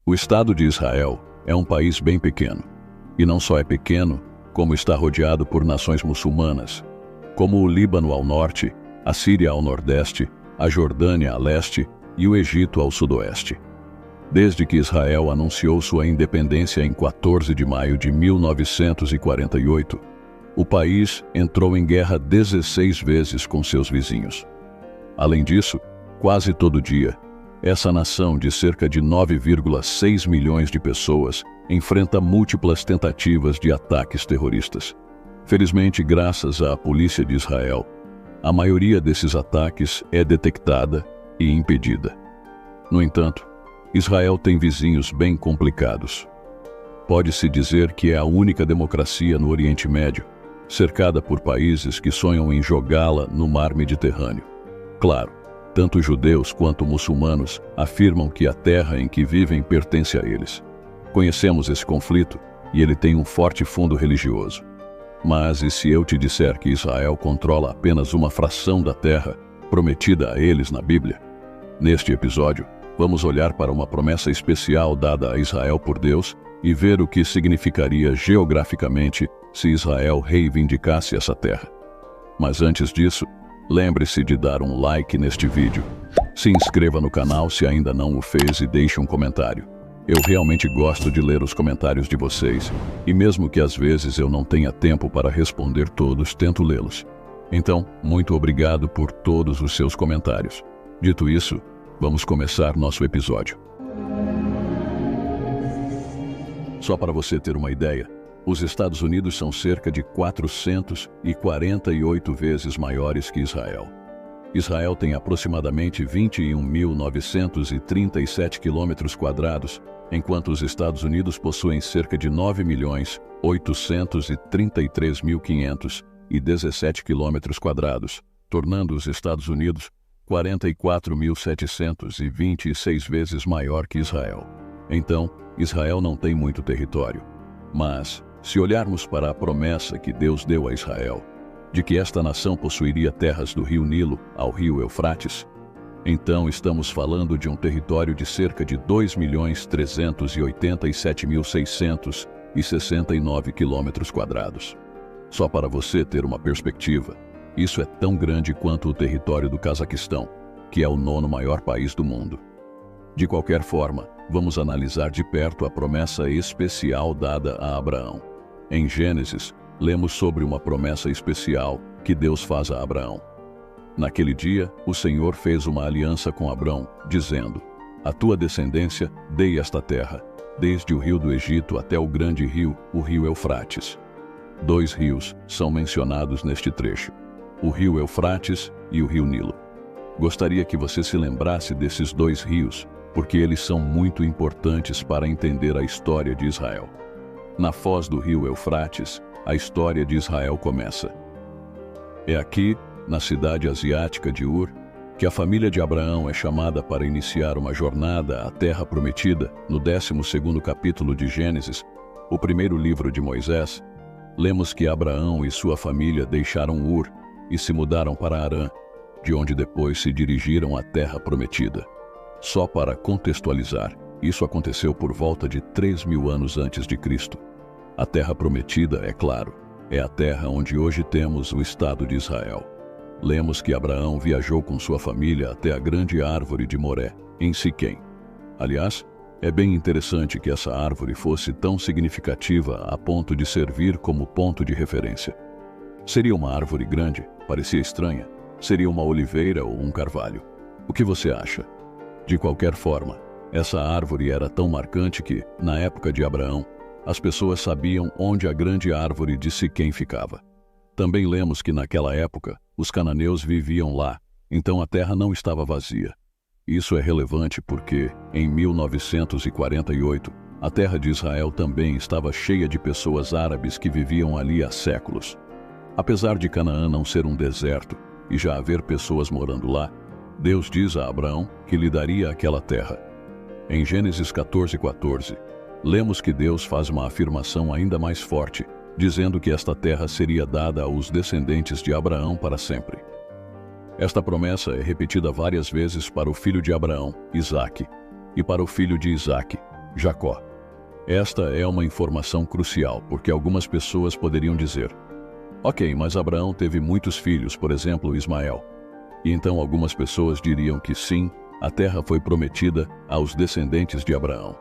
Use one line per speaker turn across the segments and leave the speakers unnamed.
O Estado de Israel é um país bem pequeno. E não só é pequeno, como está rodeado por nações muçulmanas, como o Líbano ao norte, a Síria ao nordeste, a Jordânia a leste e o Egito ao sudoeste. Desde que Israel anunciou sua independência em 14 de maio de 1948, o país entrou em guerra 16 vezes com seus vizinhos. Além disso, quase todo dia, essa nação de cerca de 9,6 milhões de pessoas enfrenta múltiplas tentativas de ataques terroristas. Felizmente, graças à polícia de Israel, a maioria desses ataques é detectada e impedida. No entanto, Israel tem vizinhos bem complicados. Pode-se dizer que é a única democracia no Oriente Médio, cercada por países que sonham em jogá-la no mar Mediterrâneo. Claro, tanto judeus quanto muçulmanos afirmam que a terra em que vivem pertence a eles. Conhecemos esse conflito e ele tem um forte fundo religioso. Mas e se eu te disser que Israel controla apenas uma fração da terra prometida a eles na Bíblia? Neste episódio, vamos olhar para uma promessa especial dada a Israel por Deus e ver o que significaria geograficamente se Israel reivindicasse essa terra. Mas antes disso, lembre-se de dar um like neste vídeo. Se inscreva no canal se ainda não o fez e deixe um comentário. Eu realmente gosto de ler os comentários de vocês, e mesmo que às vezes eu não tenha tempo para responder todos, tento lê-los. Então, muito obrigado por todos os seus comentários. Dito isso, vamos começar nosso episódio. Só para você ter uma ideia, os Estados Unidos são cerca de 448 vezes maiores que Israel. Israel tem aproximadamente 21.937 km², enquanto os Estados Unidos possuem cerca de 9.833.517 km², tornando os Estados Unidos 44.726 vezes maior que Israel. Então, Israel não tem muito território. Mas, se olharmos para a promessa que Deus deu a Israel, de que esta nação possuiria terras do rio Nilo ao rio Eufrates, então estamos falando de um território de cerca de 2.387.669 km². Só para você ter uma perspectiva, isso é tão grande quanto o território do Cazaquistão, que é o 9º maior país do mundo. De qualquer forma, vamos analisar de perto a promessa especial dada a Abraão. Em Gênesis, lemos sobre uma promessa especial que Deus faz a Abraão. Naquele dia, o Senhor fez uma aliança com Abrão, dizendo: "A tua descendência dei esta terra, desde o rio do Egito até o grande rio, o rio Eufrates." 2 rios são mencionados neste trecho: o rio Eufrates e o rio Nilo. Gostaria que você se lembrasse desses 2 rios, porque eles são muito importantes para entender a história de Israel. Na foz do rio Eufrates, a história de Israel começa. É aqui, na cidade asiática de Ur, que a família de Abraão é chamada para iniciar uma jornada à Terra Prometida. No 12º capítulo de Gênesis, o primeiro livro de Moisés, lemos que Abraão e sua família deixaram Ur e se mudaram para Harã, de onde depois se dirigiram à Terra Prometida. Só para contextualizar, isso aconteceu por volta de 3.000 anos antes de Cristo. A Terra Prometida, é claro, é a terra onde hoje temos o Estado de Israel. Lemos que Abraão viajou com sua família até a grande árvore de Moré, em Siquém. Aliás, é bem interessante que essa árvore fosse tão significativa a ponto de servir como ponto de referência. Seria uma árvore grande? Parecia estranha. Seria uma oliveira ou um carvalho? O que você acha? De qualquer forma, essa árvore era tão marcante que, na época de Abraão, as pessoas sabiam onde a grande árvore de Siquém ficava. Também lemos que naquela época, os cananeus viviam lá, então a terra não estava vazia. Isso é relevante porque, em 1948, a terra de Israel também estava cheia de pessoas árabes que viviam ali há séculos. Apesar de Canaã não ser um deserto e já haver pessoas morando lá, Deus diz a Abraão que lhe daria aquela terra. Em Gênesis 14:14, lemos que Deus faz uma afirmação ainda mais forte, dizendo que esta terra seria dada aos descendentes de Abraão para sempre. Esta promessa é repetida várias vezes para o filho de Abraão, Isaque, e para o filho de Isaque, Jacó. Esta é uma informação crucial, porque algumas pessoas poderiam dizer: ok, mas Abraão teve muitos filhos, por exemplo, Ismael. E então algumas pessoas diriam que sim, a terra foi prometida aos descendentes de Abraão,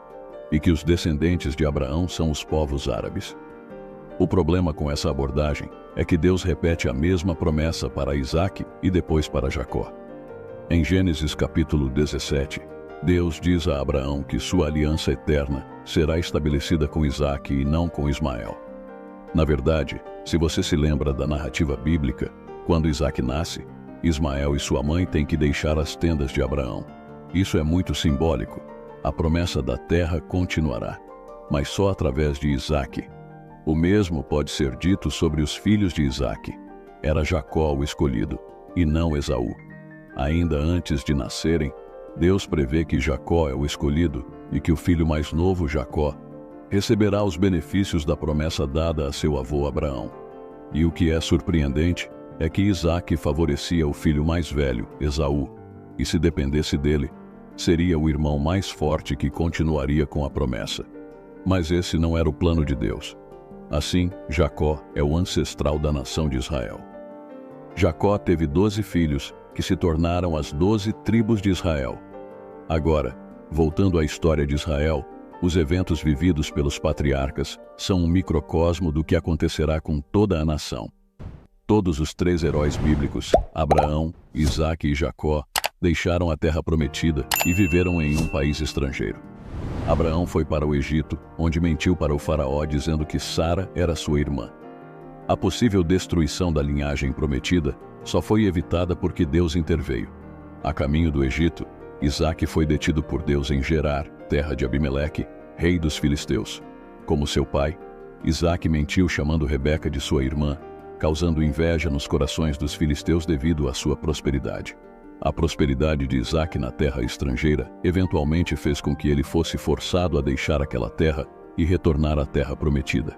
e que os descendentes de Abraão são os povos árabes. O problema com essa abordagem é que Deus repete a mesma promessa para Isaque e depois para Jacó. Em Gênesis capítulo 17, Deus diz a Abraão que sua aliança eterna será estabelecida com Isaque e não com Ismael. Na verdade, se você se lembra da narrativa bíblica, quando Isaque nasce, Ismael e sua mãe têm que deixar as tendas de Abraão. Isso é muito simbólico. A promessa da terra continuará, mas só através de Isaque. O mesmo pode ser dito sobre os filhos de Isaque. Era Jacó o escolhido, e não Esaú. Ainda antes de nascerem, Deus prevê que Jacó é o escolhido e que o filho mais novo, Jacó, receberá os benefícios da promessa dada a seu avô Abraão. E o que é surpreendente é que Isaque favorecia o filho mais velho, Esaú, e se dependesse dele, seria o irmão mais forte que continuaria com a promessa. Mas esse não era o plano de Deus. Assim, Jacó é o ancestral da nação de Israel. Jacó teve 12 filhos, que se tornaram as 12 tribos de Israel. Agora, voltando à história de Israel, os eventos vividos pelos patriarcas são um microcosmo do que acontecerá com toda a nação. Todos os 3 heróis bíblicos, Abraão, Isaque e Jacó, deixaram a terra prometida e viveram em um país estrangeiro. Abraão foi para o Egito, onde mentiu para o faraó dizendo que Sara era sua irmã. A possível destruição da linhagem prometida só foi evitada porque Deus interveio. A caminho do Egito, Isaque foi detido por Deus em Gerar, terra de Abimeleque, rei dos filisteus. Como seu pai, Isaque mentiu chamando Rebeca de sua irmã, causando inveja nos corações dos filisteus devido à sua prosperidade. A prosperidade de Isaque na terra estrangeira eventualmente fez com que ele fosse forçado a deixar aquela terra e retornar à terra prometida.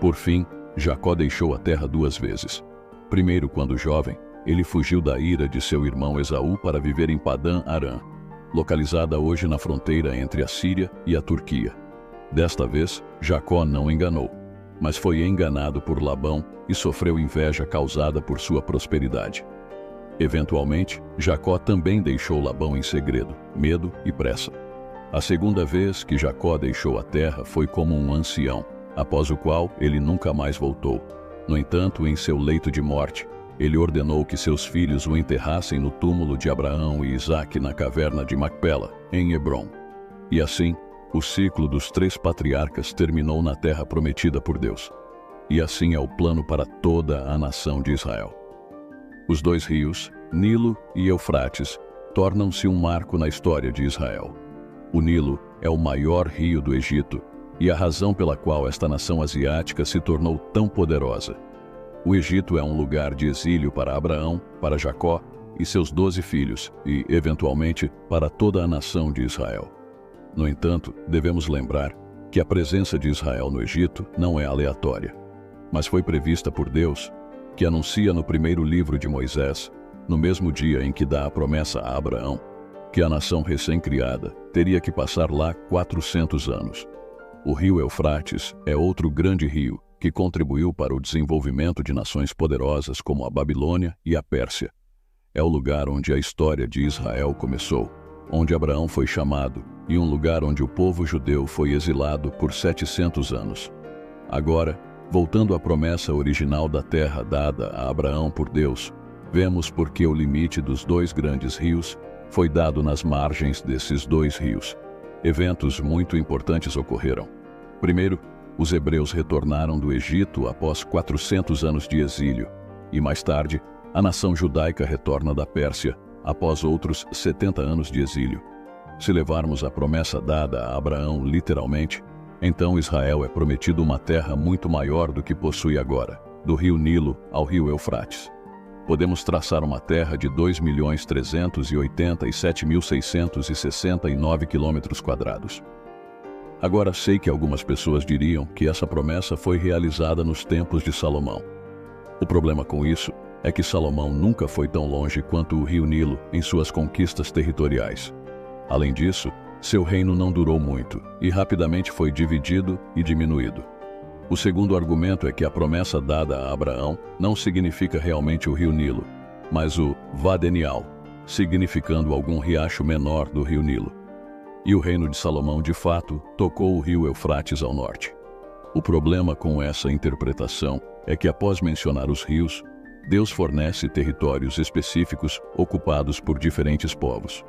Por fim, Jacó deixou a terra 2 vezes. Primeiro, quando jovem, ele fugiu da ira de seu irmão Esaú para viver em Padã Arã, localizada hoje na fronteira entre a Síria e a Turquia. Desta vez, Jacó não enganou, mas foi enganado por Labão e sofreu inveja causada por sua prosperidade. Eventualmente, Jacó também deixou Labão em segredo, medo e pressa. A segunda vez que Jacó deixou a terra foi como um ancião, após o qual ele nunca mais voltou. No entanto, em seu leito de morte, ele ordenou que seus filhos o enterrassem no túmulo de Abraão e Isaque na caverna de Macpela, em Hebrom. E assim, o ciclo dos 3 patriarcas terminou na terra prometida por Deus. E assim é o plano para toda a nação de Israel. Os 2 rios, Nilo e Eufrates, tornam-se um marco na história de Israel. O Nilo é o maior rio do Egito e a razão pela qual esta nação asiática se tornou tão poderosa. O Egito é um lugar de exílio para Abraão, para Jacó e seus 12 filhos e, eventualmente, para toda a nação de Israel. No entanto, devemos lembrar que a presença de Israel no Egito não é aleatória, mas foi prevista por Deus, que anuncia no primeiro livro de Moisés, no mesmo dia em que dá a promessa a Abraão, que a nação recém-criada teria que passar lá 400 anos. O rio Eufrates é outro grande rio que contribuiu para o desenvolvimento de nações poderosas como a Babilônia e a Pérsia. É o lugar onde a história de Israel começou, onde Abraão foi chamado e um lugar onde o povo judeu foi exilado por 700 anos. Agora, voltando à promessa original da terra dada a Abraão por Deus, vemos por que o limite dos 2 grandes rios foi dado nas margens desses 2 rios. Eventos muito importantes ocorreram. Primeiro, os hebreus retornaram do Egito após 400 anos de exílio, e mais tarde, a nação judaica retorna da Pérsia após outros 70 anos de exílio. Se levarmos a promessa dada a Abraão literalmente, então Israel é prometido uma terra muito maior do que possui agora, do rio Nilo ao rio Eufrates. Podemos traçar uma terra de 2.387.669 km². Agora sei que algumas pessoas diriam que essa promessa foi realizada nos tempos de Salomão. O problema com isso é que Salomão nunca foi tão longe quanto o rio Nilo em suas conquistas territoriais. Além disso, Seu reino não durou muito e rapidamente foi dividido e diminuído. O segundo argumento é que a promessa dada a Abraão não significa realmente o rio Nilo, mas o Vadenial, significando algum riacho menor do rio Nilo. E o reino de Salomão, de fato, tocou o rio Eufrates ao norte. O problema com essa interpretação é que, após mencionar os rios, Deus fornece territórios específicos ocupados por diferentes povos.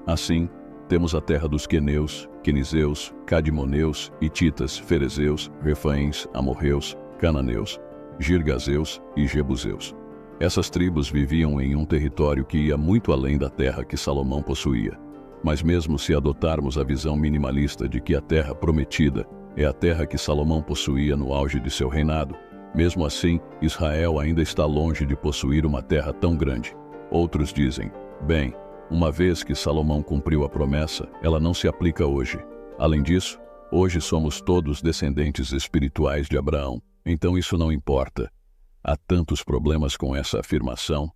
Assim, temos a terra dos queneus, quenizeus, cadmoneus, hititas, ferezeus, refaíns, amorreus, cananeus, girgazeus e jebuseus. Essas tribos viviam em um território que ia muito além da terra que Salomão possuía. Mas mesmo se adotarmos a visão minimalista de que a terra prometida é a terra que Salomão possuía no auge de seu reinado, mesmo assim, Israel ainda está longe de possuir uma terra tão grande. Outros dizem, bem, uma vez que Salomão cumpriu a promessa, ela não se aplica hoje. Além disso, hoje somos todos descendentes espirituais de Abraão, então isso não importa. Há tantos problemas com essa afirmação.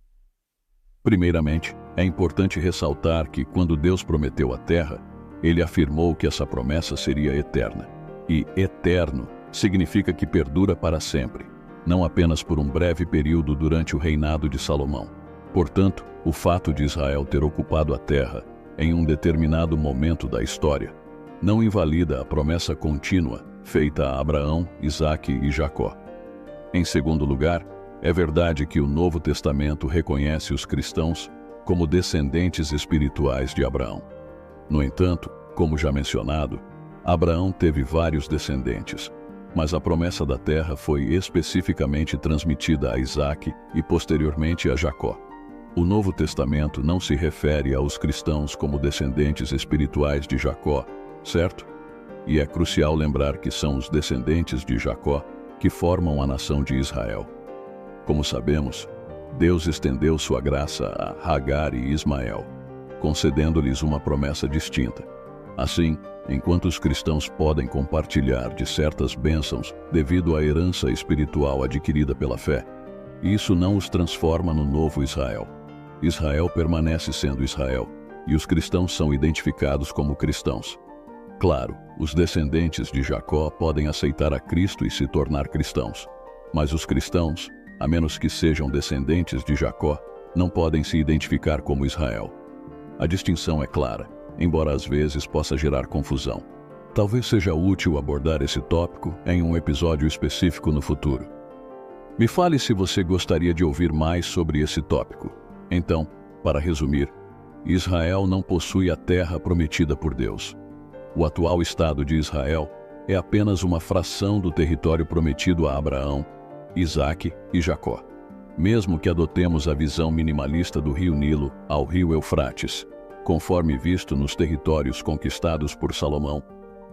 Primeiramente, é importante ressaltar que quando Deus prometeu a terra, ele afirmou que essa promessa seria eterna. E eterno significa que perdura para sempre, não apenas por um breve período durante o reinado de Salomão. Portanto, o fato de Israel ter ocupado a terra em um determinado momento da história não invalida a promessa contínua feita a Abraão, Isaque e Jacó. Em segundo lugar, é verdade que o Novo Testamento reconhece os cristãos como descendentes espirituais de Abraão. No entanto, como já mencionado, Abraão teve vários descendentes, mas a promessa da terra foi especificamente transmitida a Isaque e posteriormente a Jacó. O Novo Testamento não se refere aos cristãos como descendentes espirituais de Jacó, certo? E é crucial lembrar que são os descendentes de Jacó que formam a nação de Israel. Como sabemos, Deus estendeu sua graça a Agar e Ismael, concedendo-lhes uma promessa distinta. Assim, enquanto os cristãos podem compartilhar de certas bênçãos devido à herança espiritual adquirida pela fé, isso não os transforma no novo Israel. Israel permanece sendo Israel, e os cristãos são identificados como cristãos. Claro, os descendentes de Jacó podem aceitar a Cristo e se tornar cristãos, mas os cristãos, a menos que sejam descendentes de Jacó, não podem se identificar como Israel. A distinção é clara, embora às vezes possa gerar confusão. Talvez seja útil abordar esse tópico em um episódio específico no futuro. Me fale se você gostaria de ouvir mais sobre esse tópico. Então, para resumir, Israel não possui a terra prometida por Deus. O atual estado de Israel é apenas uma fração do território prometido a Abraão, Isaque e Jacó. Mesmo que adotemos a visão minimalista do rio Nilo ao rio Eufrates, conforme visto nos territórios conquistados por Salomão,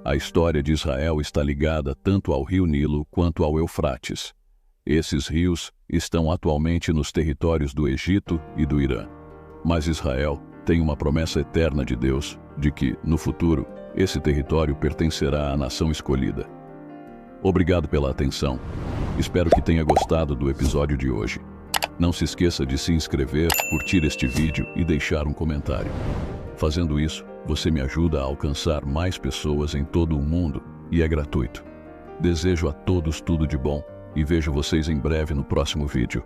a história de Israel está ligada tanto ao rio Nilo quanto ao Eufrates. Esses rios estão atualmente nos territórios do Egito e do Irã. Mas Israel tem uma promessa eterna de Deus de que, no futuro, esse território pertencerá à nação escolhida. Obrigado pela atenção. Espero que tenha gostado do episódio de hoje. Não se esqueça de se inscrever, curtir este vídeo e deixar um comentário. Fazendo isso, você me ajuda a alcançar mais pessoas em todo o mundo e é gratuito. Desejo a todos tudo de bom e vejo vocês em breve no próximo vídeo.